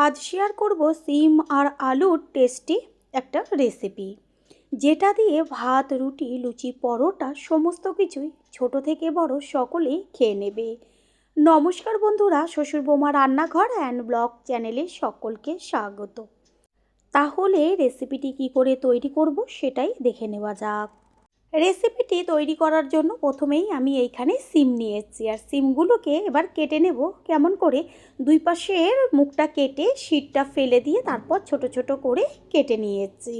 আজ শেয়ার করব সিম আর আলুর টেস্টি একটা রেসিপি, যেটা দিয়ে ভাত, রুটি, লুচি, পরোটা সমস্ত কিছুই ছোট থেকে বড় সকলেই খেয়ে নেবে। নমস্কার বন্ধুরা, শ্বশুর বৌমা রান্নাঘর অ্যান্ড ব্লগ চ্যানেলে সকলকে স্বাগত। তাহলে রেসিপিটি কি করে তৈরি করব সেটাই দেখে নেওয়া যাক। রেসিপিটি তৈরি করার জন্য প্রথমেই আমি এইখানে সিম নিয়েছি, আর সিমগুলোকে এবার কেটে নেব কেমন করে। দুই পাশের মুখটা কেটে শীটটা ফেলে দিয়ে তারপর ছোট ছোট করে কেটে নিয়েছি।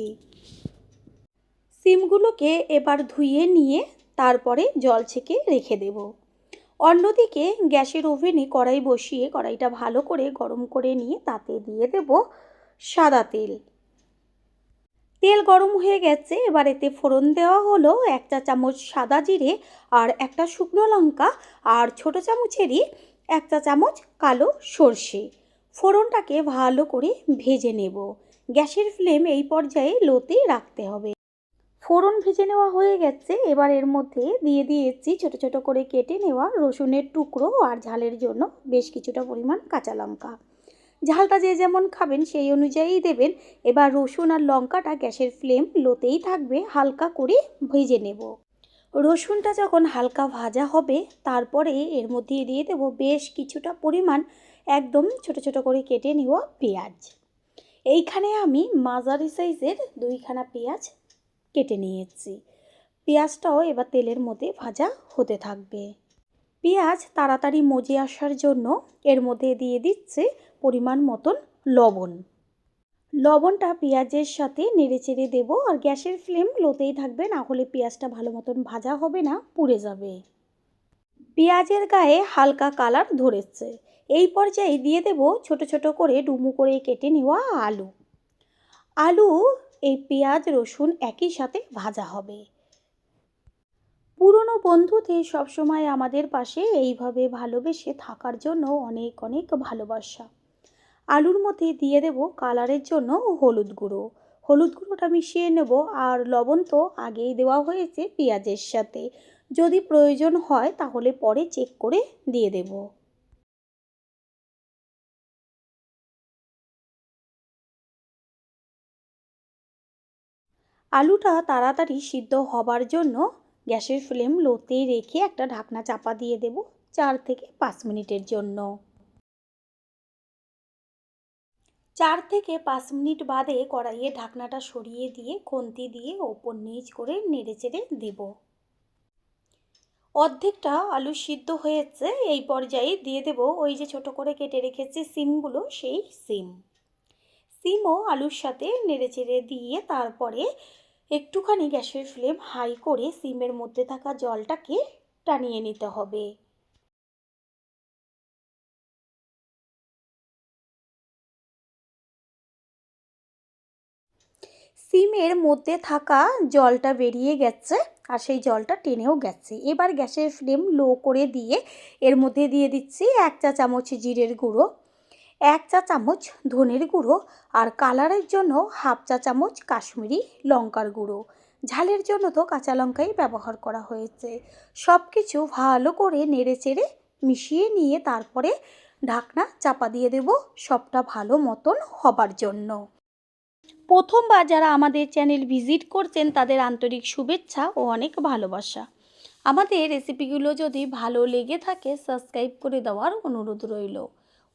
সিমগুলোকে এবার ধুয়ে নিয়ে তারপরে জল ছেঁকে রেখে দেব। অন্যদিকে গ্যাসের ওভেনে কড়াই বসিয়ে কড়াইটা ভালো করে গরম করে নিয়ে তাতে দিয়ে দেব সাদা তেল। তেল গরম হয়ে গেছে, এবার এতে ফোড়ন দেওয়া হলো 1 চা চামচ সাদা জিরে আর একটা শুকনো লঙ্কা, আর ছোট চামচেরই 1 চা চামচ কালো সর্ষে। ফোড়নটাকে ভালো করে ভেজে নেব। গ্যাসের ফ্লেম এই পর্যায়ে লোতে রাখতে হবে। ফোড়ন ভেজে নেওয়া হয়ে গেছে, এবার এর মধ্যে দিয়ে দিয়েছি ছোট ছোট করে কেটে নেওয়া রসুনের টুকরো আর ঝালের জন্য বেশ কিছুটা পরিমাণ কাঁচা লঙ্কা। ঝালটা যে যেমন খাবেন সেই অনুযায়ী দেবেন। এবার রসুন আর লঙ্কাটা গ্যাসের ফ্লেম লোতেই থাকবে, হালকা করে ভেজে নেব। রসুনটা যখন হালকা ভাজা হবে তারপরে এর মধ্যে দিয়ে দেব বেশ কিছুটা পরিমাণ একদম ছোট ছোট করে কেটে নেওয়া পেঁয়াজ। এইখানে আমি মাঝারি সাইজের 2খানা পেঁয়াজ কেটে নিয়েছি। পেঁয়াজটাও এবার তেলের মধ্যে ভাজা হতে থাকবে। পেঁয়াজ তাড়াতাড়ি মজে আসার জন্য এর মধ্যে দিয়ে দিচ্ছে পরিমাণ মতন লবণ। লবণটা পেঁয়াজের সাথে নেড়েচেড়ে দেবো, আর গ্যাসের ফ্লেম লোতেই থাকবে, না হলে পেঁয়াজটা ভালো মতন ভাজা হবে না, পুড়ে যাবে। পেঁয়াজের গায়ে হালকা কালার ধরেছে, এই পর্যায়ে দিয়ে দেব ছোট ছোট করে ডুমো করে কেটে নেওয়া আলু। আলু এই পেঁয়াজ রসুন একই সাথে ভাজা হবে। পুরনো বন্ধুদের সবসময় আমাদের পাশে এইভাবে ভালোবেসে থাকার জন্য অনেক অনেক ভালোবাসা। আলুর মধ্যে দিয়ে দেব কালারের জন্য হলুদ গুঁড়ো। হলুদ গুঁড়োটা মিশিয়ে নেব, আর লবণ তো আগেই দেওয়া হয়েছে পেঁয়াজের সাথে, যদি প্রয়োজন হয় তাহলে পরে চেক করে দিয়ে দেব। আলুটা তাড়াতাড়ি সিদ্ধ হবার জন্য গ্যাসের ফ্লেম লোতে রেখে একটা ঢাকনা চাপা দিয়ে দেব 4 থেকে 5 মিনিটের জন্য। 4 থেকে 5 মিনিট বাদে কড়াইয়ে ঢাকনাটা সরিয়ে দিয়ে খুন্তি দিয়ে ওপর নিচ করে নেড়েচেড়ে দেব। অর্ধেকটা আলু সিদ্ধ হয়েছে, এই পর্যায়ে দিয়ে দেব ওই যে ছোট করে কেটে রেখেছি সিমগুলো, সেই সিমও আলুর সাথে নেড়েচেড়ে দিয়ে তারপরে একটুখানি গ্যাসের ফ্লেম হাই করে সিমের মধ্যে থাকা জলটাকে টানিয়ে নিতে হবে। সিমের মধ্যে থাকা জলটা বেরিয়ে গেছে, আর সেই জলটা টেনেও গেছে। এবার গ্যাসের ফ্লেম লো করে দিয়ে এর মধ্যে দিয়ে দিচ্ছি 1 চা চামচ জিরের গুঁড়ো, 1 চা চামচ ধনের গুঁড়ো, আর কালারের জন্য 1/2 চা চামচ কাশ্মীরি লঙ্কার গুঁড়ো। ঝালের জন্য তো কাঁচা লঙ্কাই ব্যবহার করা হয়েছে। সব কিছু ভালো করে নেড়েচেড়ে মিশিয়ে নিয়ে তারপরে ঢাকনা চাপা দিয়ে দেব সবটা ভালো মতন হবার জন্য। প্রথমবার যারা আমাদের চ্যানেল ভিজিট করছেন তাদের আন্তরিক শুভেচ্ছা ও অনেক ভালোবাসা। আমাদের রেসিপিগুলো যদি ভালো লেগে থাকে সাবস্ক্রাইব করে দেওয়ার অনুরোধ রইল,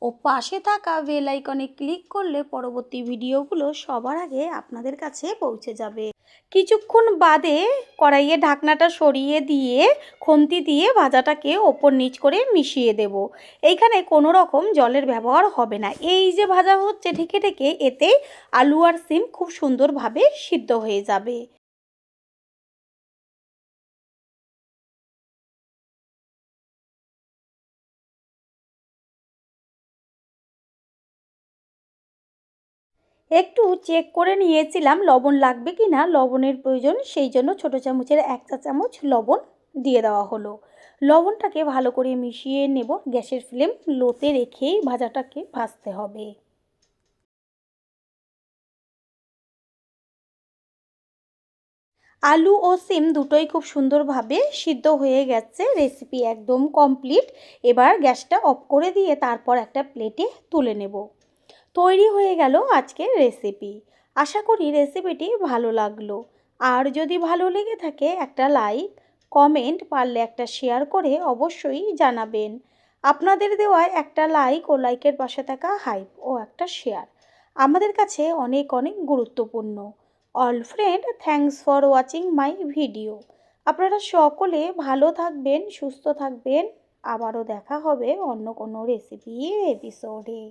ও পাশে থাকা বেল আইকনে ক্লিক করলে পরবর্তী ভিডিওগুলো সবার আগে আপনাদের কাছে পৌঁছে যাবে। কিছুক্ষণ বাদে কড়াইয়ে ঢাকনাটা সরিয়ে দিয়ে খুন্তি দিয়ে ভাজাটাকে ওপর নিচ করে মিশিয়ে দেব। এইখানে কোনো রকম জলের ব্যবহার হবে না। এই যে ভাজা হচ্ছে ঢেকে ঢেকে, এতেই আলু আর সিম খুব সুন্দরভাবে সিদ্ধ হয়ে যাবে। একটু চেক করে নিয়েছিলাম লবণ লাগবে কি না, লবণের প্রয়োজন, সেই জন্য ছোটো চামচের 1 চা চামচ লবণ দিয়ে দেওয়া হলো। লবণটাকে ভালো করে মিশিয়ে নেব। গ্যাসের ফ্লেম লোতে রেখেই ভাজাটাকে ভাজতে হবে। আলু ও সিম দুটোই খুব সুন্দরভাবে সিদ্ধ হয়ে গেছে। রেসিপি একদম কমপ্লিট। এবার গ্যাসটা অফ করে দিয়ে তারপর একটা প্লেটে তুলে নেব। তৈরি হয়ে গেল আজকের রেসিপি। আশা করি রেসিপিটি ভালো লাগলো। আর যদি ভালো লেগে থাকে একটা লাইক, কমেন্ট, পারলে একটা শেয়ার করে অবশ্যই জানাবেন। আপনাদের দেওয়া একটা লাইক ও লাইকের পাশে থাকা হাইপ ও একটা শেয়ার আমাদের কাছে অনেক অনেক গুরুত্বপূর্ণ। All friend, thanks for watching my video. আপনারা সকলে ভালো থাকবেন, সুস্থ থাকবেন। আবারও দেখা হবে অন্য কোনো রেসিপির এপিসোডে।